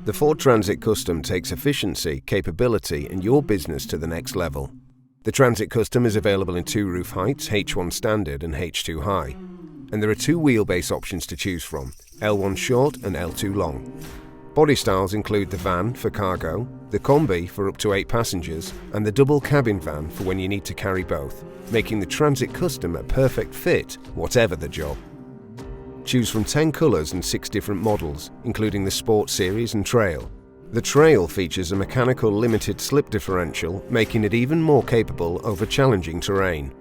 The Ford Transit Custom takes efficiency, capability, and your business to the next level. The Transit Custom is available in two roof heights, H1 Standard and H2 High. And there are two wheelbase options to choose from, L1 Short and L2 Long. Body styles include the van for cargo, the Combi for up to 8 passengers, and the double cabin van for when you need to carry both, making the Transit Custom a perfect fit, whatever the job. Choose from 10 colours and 6 different models, including the Sport Series and Trail. The Trail features a mechanical limited slip differential, making it even more capable over challenging terrain.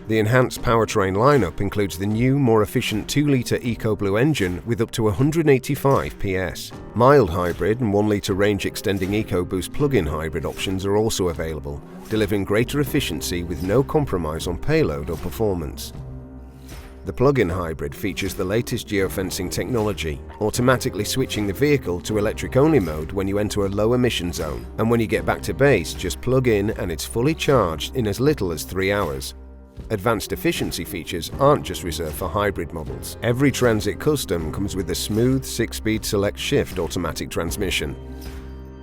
The enhanced powertrain lineup includes the new, more efficient 2-litre EcoBlue engine with up to 185 PS. Mild hybrid and 1-litre range-extending EcoBoost plug-in hybrid options are also available, delivering greater efficiency with no compromise on payload or performance. The plug-in hybrid features the latest geofencing technology, automatically switching the vehicle to electric-only mode when you enter a low-emission zone, and when you get back to base, just plug in and it's fully charged in as little as 3 hours. Advanced efficiency features aren't just reserved for hybrid models. Every Transit Custom comes with a smooth 6-speed select shift automatic transmission.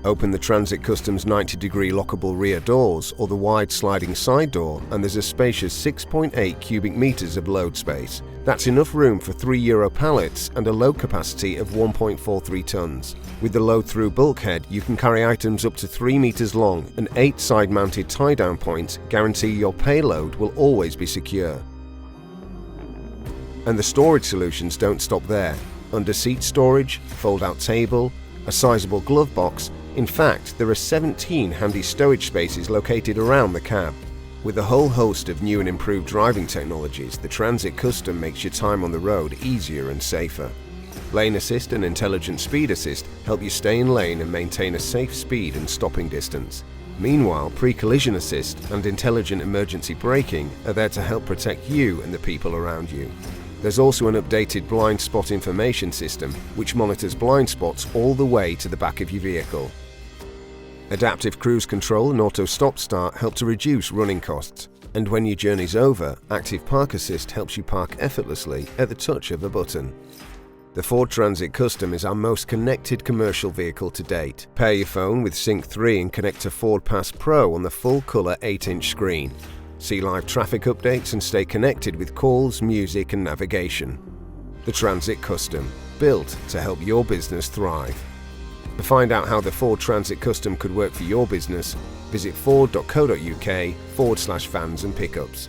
Open the Transit Custom's 90-degree lockable rear doors or the wide sliding side door and there's a spacious 6.8 cubic meters of load space. That's enough room for 3 Euro pallets and a load capacity of 1.43 tons. With the load-through bulkhead, you can carry items up to 3 meters long, and 8 side-mounted tie-down points guarantee your payload will always be secure. And the storage solutions don't stop there. Under-seat storage, fold-out table, a sizable glove box. In fact, there are 17 handy stowage spaces located around the cab. With a whole host of new and improved driving technologies, the Transit Custom makes your time on the road easier and safer. Lane Assist and Intelligent Speed Assist help you stay in lane and maintain a safe speed and stopping distance. Meanwhile, Pre-Collision Assist and Intelligent Emergency Braking are there to help protect you and the people around you. There's also an updated blind spot information system which monitors blind spots all the way to the back of your vehicle. Adaptive Cruise Control and Auto Stop Start help to reduce running costs. And when your journey's over, Active Park Assist helps you park effortlessly at the touch of a button. The Ford Transit Custom is our most connected commercial vehicle to date. Pair your phone with Sync 3 and connect to Ford Pass Pro on the full-colour 8-inch screen. See live traffic updates and stay connected with calls, music and navigation. The Transit Custom, built to help your business thrive. To find out how the Ford Transit Custom could work for your business, visit ford.co.uk/vans and pickups.